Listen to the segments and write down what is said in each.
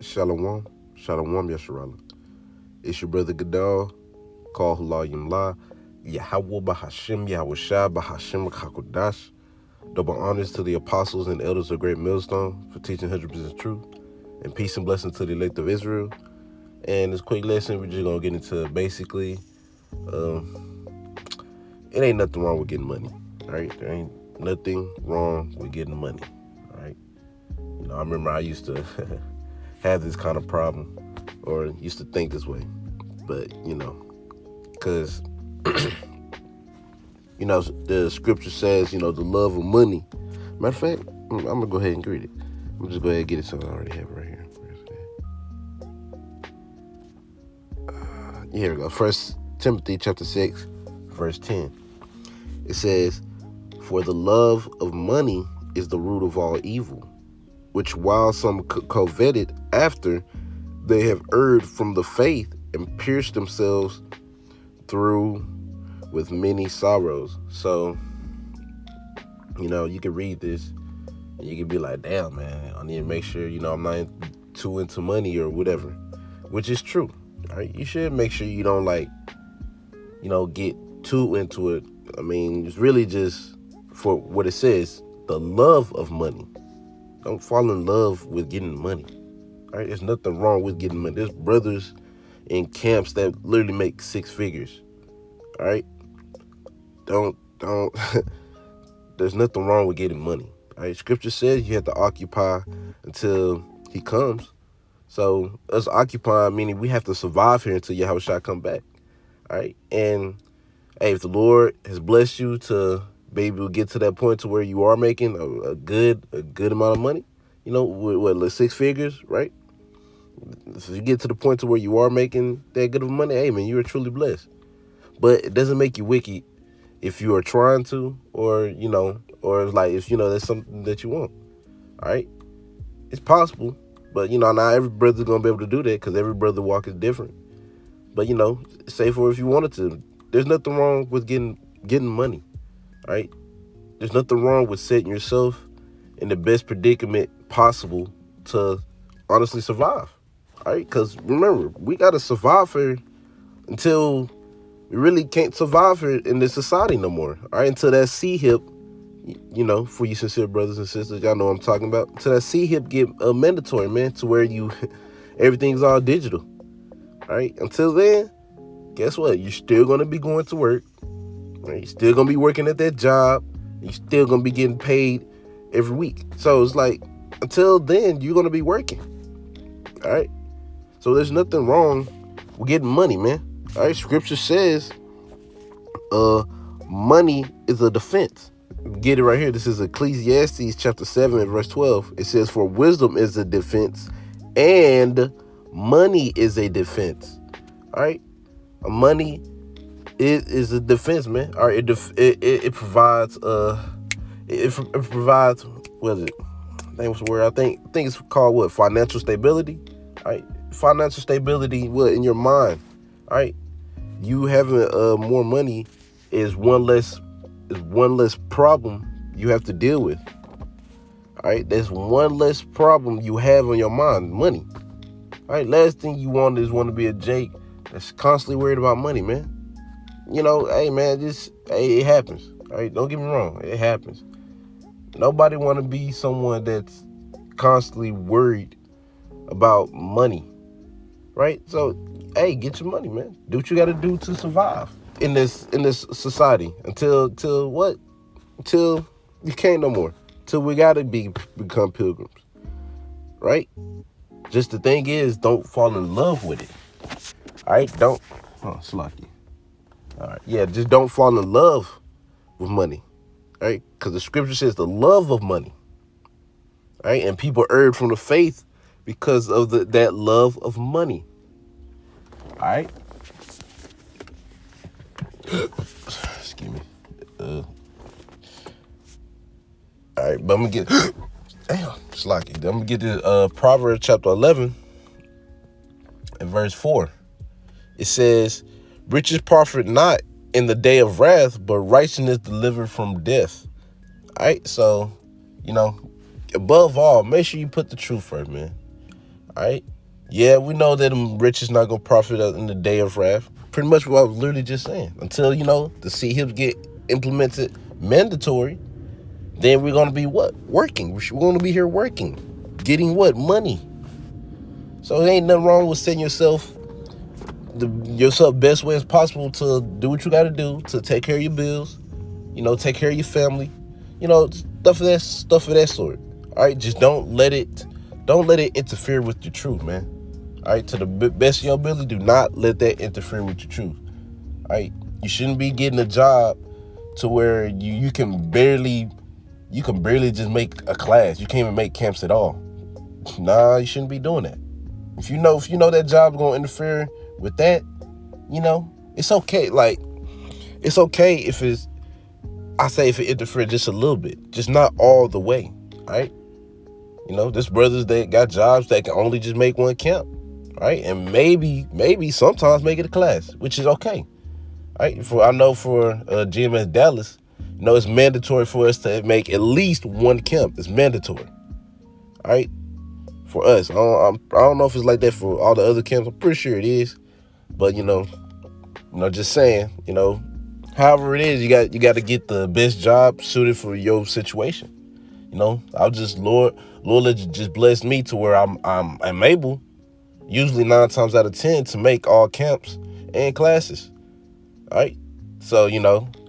Shalom, Shalom Yasharala. It's your brother Gadal, called Halal Yimla, Yahweh Bahashim, Yahweh Shah, Bahashim Kakodash. Double honors to the apostles and elders of Great Millstone for teaching 100% truth. And peace and blessings to the elect of Israel. And this quick lesson, we're just going to get into basically, it ain't nothing wrong with getting money, all right? There ain't nothing wrong with getting money, all right? You know, I remember I used to have this kind of problem, or used to think this way, but, you know, because, you know, the scripture says, you know, the love of money. Matter of fact, I'm going to go ahead and read it. I'm just go ahead and get it so I already have it right here. Here we go. 1 Timothy chapter 6, verse 10. It says, "For the love of money is the root of all evil, which while some coveted after, they have erred from the faith and pierced themselves through with many sorrows." So, you know, you can read this and you can be like, damn, man, I need to make sure, you know, I'm not too into money or whatever, which is true. All right, you should make sure you don't, like, you know, get too into it. I mean, it's really just for what it says, the love of money. Don't fall in love with getting money. All right, there's nothing wrong with getting money. There's brothers in camps that literally make six figures. All right, don't. There's nothing wrong with getting money. All right, scripture says you have to occupy until he comes. So us occupying, meaning we have to survive here until Yahweh come back. All right. And hey, if the Lord has blessed you to be able to get to that point to where you are making a good amount of money, you know, like six figures, right? So you get to the point to where you are making that good of money, hey man, you are truly blessed. But it doesn't make you wicked if you are trying to, or, you know, or like if, you know, that's something that you want. All right. It's possible. But, you know, not every brother's going to be able to do that because every brother walk is different. But, you know, say for if you wanted to, there's nothing wrong with getting money, right? There's nothing wrong with setting yourself in the best predicament possible to honestly survive, all right? Because remember, we got to survive here until we really can't survive here in this society no more, all right? Until that C-hip, you know, for you sincere brothers and sisters, y'all know what I'm talking about. Until that C-hip get mandatory, man, to where you, everything's all digital, all right? Until then, guess what? You're still going to be going to work, right? You're still going to be working at that job. You're still going to be getting paid every week. So it's like, until then, you're going to be working, all right? So there's nothing wrong with getting money, man, all right? Scripture says money is a defense. Get it right here. This is Ecclesiastes chapter 7 and verse 12. It says, "For wisdom is a defense and money is a defense." All right. Money is a defense, man. All right. It provides, it provides, what is it? What's the word? I think it's called what? Financial stability. All right. Financial stability, what, in your mind. All right. You having more money is one less problem you have to deal with. All right, that's one less problem you have on your mind, money. All right, last thing you want to be a Jake that's constantly worried about money, man. You know, hey man, it happens. All right, don't get me wrong, it happens. Nobody want to be someone that's constantly worried about money, right? So, hey, get your money, man. Do what you got to do to survive in this society until what? Until you can't no more. Till we gotta become pilgrims, right? Just the thing is, don't fall in love with it. All right, don't. Oh, slucky. All right, yeah, just don't fall in love with money, all right? Because the scripture says the love of money, all right? And people erred from the faith because of that love of money. All right. Excuse me. All right, but I'm gonna get damn slucky. I'm gonna get to Proverbs chapter 11 and verse 4. It says, "Riches profit not in the day of wrath, but righteousness delivered from death." All right, so, you know, above all, make sure you put the truth first, man. All right. Yeah, we know that the rich is not gonna profit in the day of wrath. Pretty much what I was literally just saying. Until the CHIPS get implemented mandatory, then we're gonna be what? Working. We're gonna be here working, getting what? Money. So it ain't nothing wrong with setting yourself best way as possible to do what you got to do to take care of your bills, take care of your family, stuff of that sort. All right, just don't let it interfere with your truth, man. All right, to the best of your ability, do not let that interfere with your truth. All right, you shouldn't be getting a job to where you can barely just make a class. You can't even make camps at all. Nah, you shouldn't be doing that. If you know that job's gonna interfere with that, it's okay. Like, it's okay if it interferes just a little bit, just not all the way. All right. There's brothers that got jobs that can only just make one camp. Right. And maybe sometimes make it a class, which is okay. All right. I know for GMS Dallas, it's mandatory for us to make at least one camp. It's mandatory. All right. For us, I don't know if it's like that for all the other camps. I'm pretty sure it is, but just saying, however it is, you got to get the best job suited for your situation. I'll just Lord just bless me to where I'm able, usually 9 times out of 10, to make all camps and classes. All right, so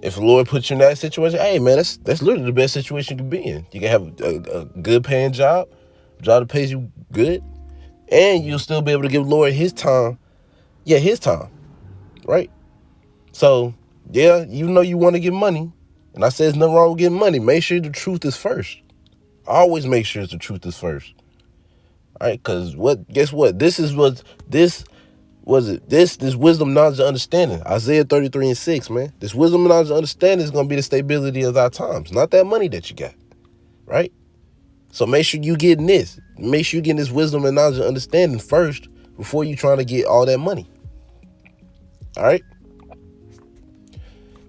if the Lord puts you in that situation, hey man, that's literally the best situation you can be in. You can have a good paying job that pays you good, and you'll still be able to give Lord his time. Yeah, his time. Right? So, yeah, you want to get money. And I say there's nothing wrong with getting money. Make sure the truth is first. Always make sure the truth is first. All right? Because guess what? This wisdom, knowledge, and understanding. Isaiah 33:6, man. This wisdom, knowledge, and understanding is going to be the stability of our times, not that money that you got. Right? So make sure you getting this. Make sure you getting this wisdom and knowledge and understanding first before you trying to get all that money. All right?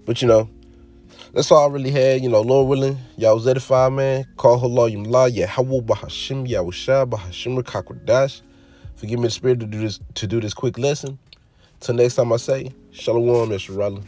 But that's all I really had. Lord willing, y'all was edified, man. Call Allah Yumla, Yahweh Bahashim, Yahushua Bahashim Rakakwadash. Forgive me the spirit to do this quick lesson. Till next time I say, Shalom, Mr. Rollin.